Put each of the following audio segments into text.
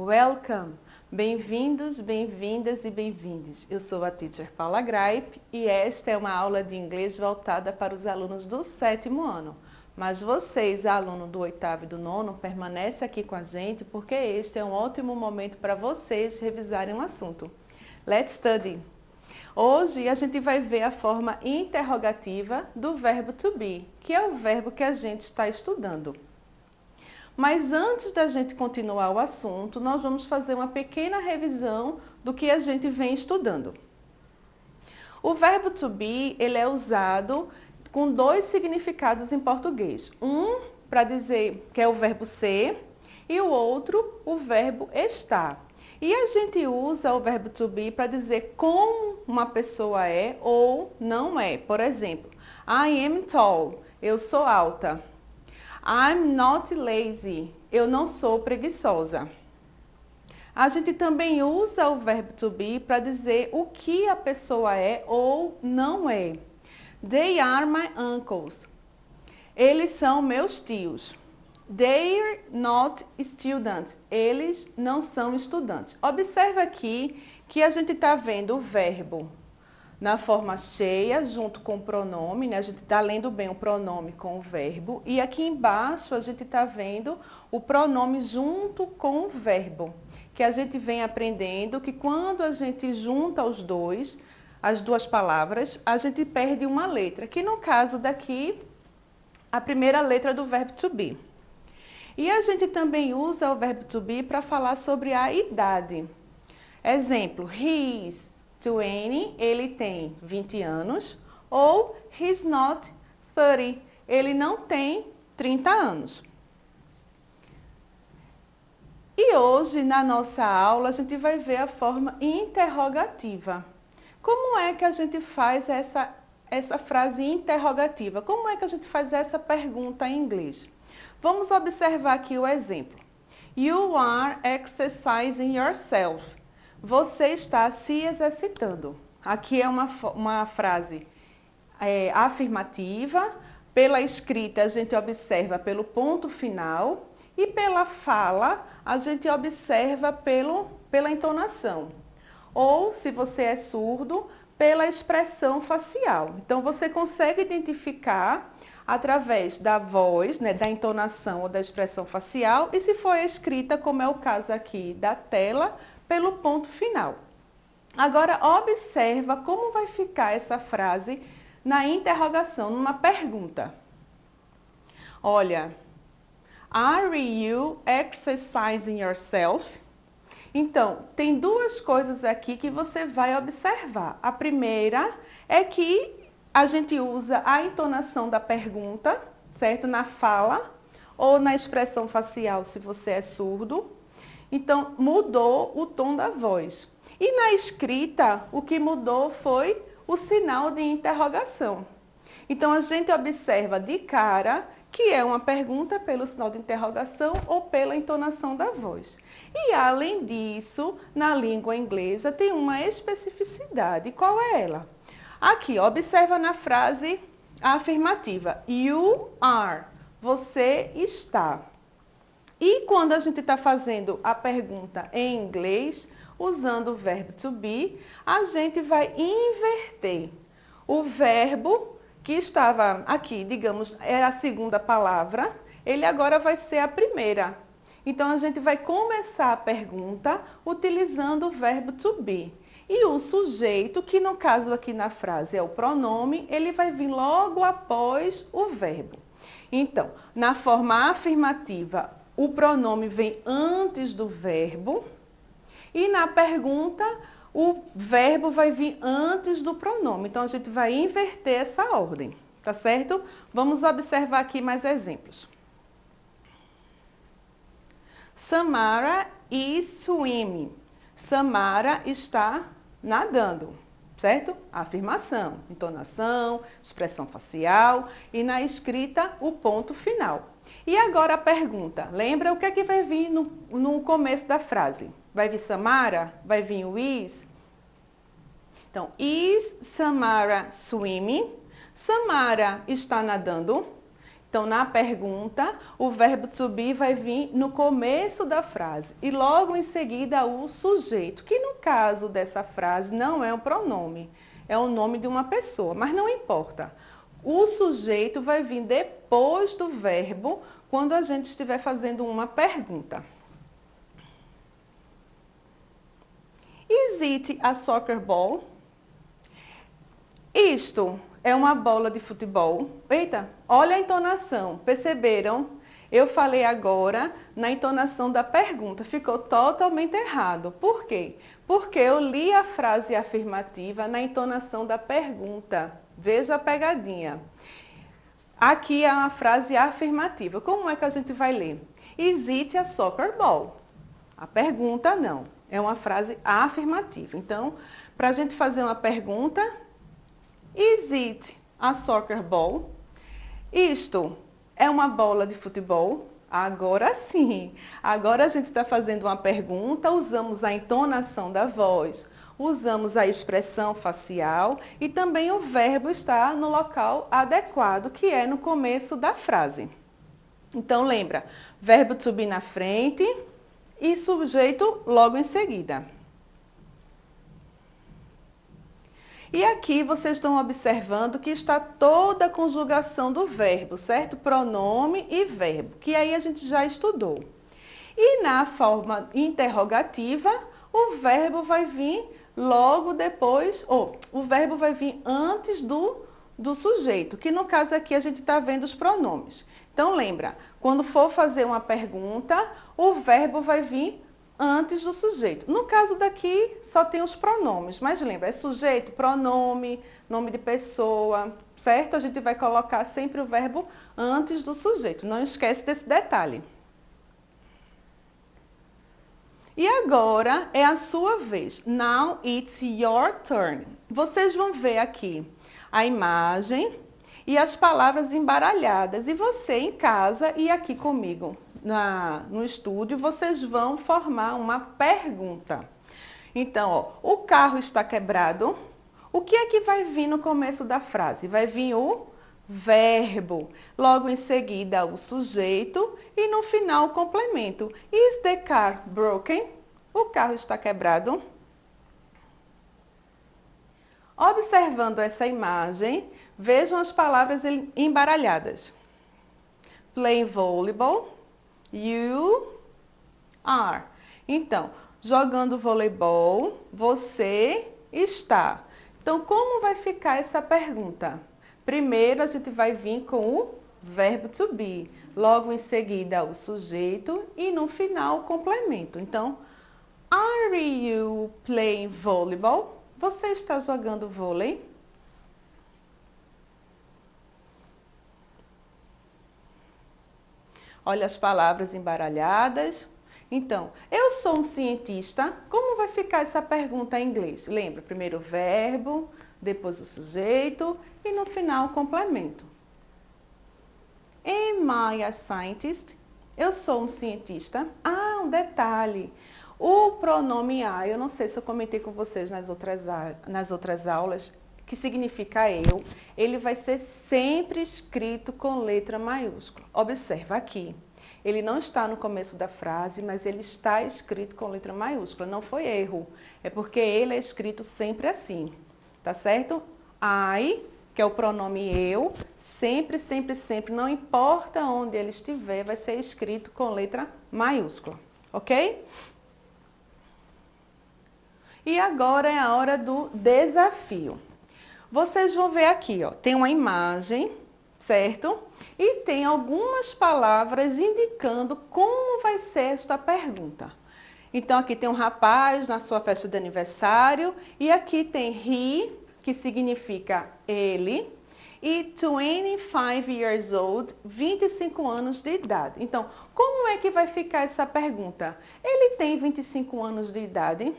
Welcome! Bem-vindos, bem-vindas e bem-vindes. Eu sou a teacher Paula Graip e esta é uma aula de inglês voltada para os alunos do 7º ano. Mas vocês, alunos do 8º e do 9º, permanecem aqui com a gente porque este é um ótimo momento para vocês revisarem um assunto. Let's study! Hoje a gente vai ver a forma interrogativa do verbo to be, que é o verbo que a gente está estudando. Mas antes da gente continuar o assunto, nós vamos fazer uma pequena revisão do que a gente vem estudando. O verbo to be, ele é usado com dois significados em português. Um para dizer que é o verbo ser e o outro, o verbo estar. E a gente usa o verbo to be para dizer como uma pessoa é ou não é. Por exemplo, I am tall, eu sou alta. I'm not lazy, eu não sou preguiçosa. A gente também usa o verbo to be para dizer o que a pessoa é ou não é. They are my uncles. Eles são meus tios. They're not students. Eles não são estudantes. Observe aqui que a gente está vendo o verbo na forma cheia, junto com o pronome, né? A gente está lendo bem o pronome com o verbo. E aqui embaixo a gente está vendo o pronome junto com o verbo. Que a gente vem aprendendo que quando a gente junta os dois, as duas palavras, a gente perde uma letra. Que no caso daqui, a primeira letra do verbo to be. E a gente também usa o verbo to be para falar sobre a idade. Exemplo, he is 20, ele tem 20 anos, ou he's not 30, ele não tem 30 anos. E hoje, na nossa aula, a gente vai ver a forma interrogativa. Como é que a gente faz essa frase interrogativa? Como é que a gente faz essa pergunta em inglês? Vamos observar aqui o exemplo. You are exercising yourself. Você está se exercitando. Aqui é uma frase afirmativa. Pela escrita, a gente observa pelo ponto final. E pela fala, a gente observa pela entonação. Ou, se você é surdo, pela expressão facial. Então, você consegue identificar através da voz, né, da entonação ou da expressão facial. E se for escrita, como é o caso aqui da tela, pelo ponto final. Agora, observa como vai ficar essa frase na interrogação, numa pergunta. Olha, are you exercising yourself? Então, tem duas coisas aqui que você vai observar. A primeira é que a gente usa a entonação da pergunta, certo? Na fala ou na expressão facial, se você é surdo. Então, mudou o tom da voz. E na escrita, o que mudou foi o sinal de interrogação. Então, a gente observa de cara que é uma pergunta pelo sinal de interrogação ou pela entonação da voz. E, além disso, na língua inglesa tem uma especificidade. Qual é ela? Aqui, observa na frase afirmativa. You are. Você está. E quando a gente está fazendo a pergunta em inglês, usando o verbo to be, a gente vai inverter. O verbo que estava aqui, digamos, era a segunda palavra, ele agora vai ser a primeira. Então, a gente vai começar a pergunta utilizando o verbo to be. E o sujeito, que no caso aqui na frase é o pronome, ele vai vir logo após o verbo. Então, na forma afirmativa, o pronome vem antes do verbo e na pergunta o verbo vai vir antes do pronome. Então, a gente vai inverter essa ordem, tá certo? Vamos observar aqui mais exemplos. Samara is swimming. Samara está nadando, certo? Afirmação, entonação, expressão facial e na escrita o ponto final. E agora a pergunta, lembra o que é que vai vir no começo da frase? Vai vir Samara? Vai vir o is? Então, is Samara swimming? Samara está nadando? Então, na pergunta, o verbo to be vai vir no começo da frase e logo em seguida o sujeito, que no caso dessa frase não é um pronome, é o nome de uma pessoa, mas não importa. O sujeito vai vir depois do verbo quando a gente estiver fazendo uma pergunta. Is it a soccer ball? Isto é uma bola de futebol. Eita, olha a entonação, perceberam? Eu falei agora na entonação da pergunta, ficou totalmente errado. Por quê? Porque eu li a frase afirmativa na entonação da pergunta. Veja a pegadinha. Aqui é uma frase afirmativa. Como é que a gente vai ler? Is it a soccer ball? A pergunta não, é uma frase afirmativa. Então, para a gente fazer uma pergunta, is it a soccer ball? Isto é uma bola de futebol? Agora sim. Agora a gente está fazendo uma pergunta, usamos a entonação da voz, usamos a expressão facial e também o verbo está no local adequado, que é no começo da frase. Então lembra, verbo to be na frente e sujeito logo em seguida. E aqui vocês estão observando que está toda a conjugação do verbo, certo? Pronome e verbo, que aí a gente já estudou. E na forma interrogativa, o verbo vai vir logo depois, ou o verbo vai vir antes do sujeito, que no caso aqui a gente está vendo os pronomes. Então lembra, quando for fazer uma pergunta, o verbo vai vir antes do sujeito. No caso daqui, só tem os pronomes, mas lembra, é sujeito, pronome, nome de pessoa, certo? A gente vai colocar sempre o verbo antes do sujeito, não esquece desse detalhe. E agora é a sua vez. Now it's your turn. Vocês vão ver aqui a imagem e as palavras embaralhadas. E você em casa e aqui comigo no estúdio, vocês vão formar uma pergunta. Então, ó, o carro está quebrado. O que é que vai vir no começo da frase? Vai vir o verbo, logo em seguida o sujeito e no final o complemento. Is the car broken? O carro está quebrado? Observando essa imagem, vejam as palavras embaralhadas. Playing volleyball, you are. Então, jogando voleibol, você está. Então, como vai ficar essa pergunta? Primeiro, a gente vai vir com o verbo to be, logo em seguida o sujeito e no final o complemento. Então, are you playing volleyball? Você está jogando vôlei? Olha as palavras embaralhadas. Então, eu sou um cientista. Como vai ficar essa pergunta em inglês? Lembra, primeiro o verbo, depois o sujeito e no final o complemento. Am I a scientist? Eu sou um cientista. Ah, um detalhe. O pronome I, eu não sei se eu comentei com vocês nas outras aulas, que significa eu, ele vai ser sempre escrito com letra maiúscula. Observa aqui, ele não está no começo da frase, mas ele está escrito com letra maiúscula. Não foi erro, é porque ele é escrito sempre assim, tá certo? I, que é o pronome eu, sempre, sempre, sempre, não importa onde ele estiver, vai ser escrito com letra maiúscula, ok? E agora é a hora do desafio. Vocês vão ver aqui, ó, tem uma imagem, certo? E tem algumas palavras indicando como vai ser esta pergunta. Então, aqui tem um rapaz na sua festa de aniversário e aqui tem he, que significa ele, e 25 years old, 25 anos de idade. Então, como é que vai ficar essa pergunta? Ele tem 25 anos de idade?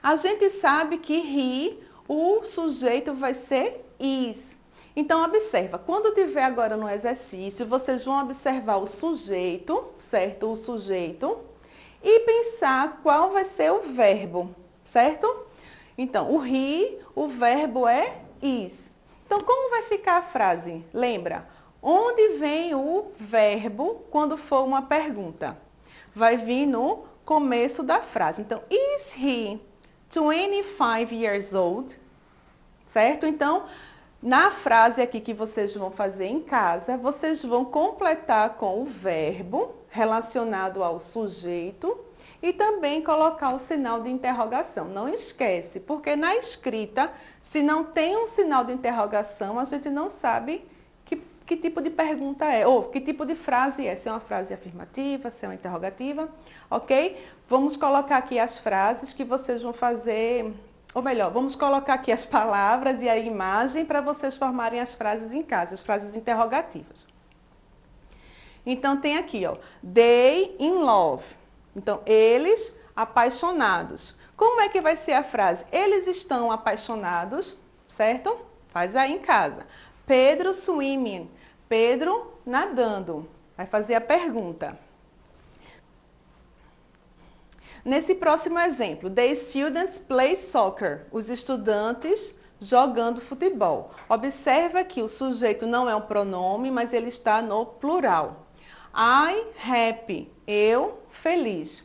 A gente sabe que he, o sujeito vai ser is. Então, observa, quando tiver agora no exercício, vocês vão observar o sujeito, certo? O sujeito, e pensar qual vai ser o verbo, certo? Então, o he, o verbo é is. Então, como vai ficar a frase? Lembra? Onde vem o verbo quando for uma pergunta? Vai vir no começo da frase. Então, is he 25 years old? Certo? Então, na frase aqui que vocês vão fazer em casa, vocês vão completar com o verbo relacionado ao sujeito e também colocar o sinal de interrogação. Não esquece, porque na escrita, se não tem um sinal de interrogação, a gente não sabe que tipo de pergunta é, ou que tipo de frase é, se é uma frase afirmativa, se é uma interrogativa, ok? Vamos colocar aqui as frases que vocês vão fazer, ou melhor, vamos colocar aqui as palavras e a imagem para vocês formarem as frases em casa, as frases interrogativas. Então tem aqui, ó, they in love. Então, eles apaixonados. Como é que vai ser a frase? Eles estão apaixonados, certo? Faz aí em casa. Pedro swimming. Pedro nadando. Vai fazer a pergunta. Nesse próximo exemplo, the students play soccer. Os estudantes jogando futebol. Observa que o sujeito não é um pronome, mas ele está no plural. I happy. Eu feliz.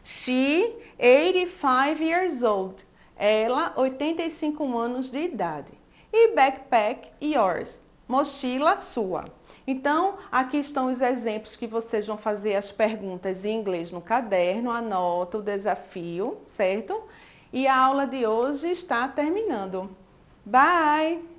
She 85 years old. Ela 85 anos de idade. E backpack yours. Mochila sua. Então, aqui estão os exemplos que vocês vão fazer as perguntas em inglês no caderno, anota o desafio, certo? E a aula de hoje está terminando. Bye!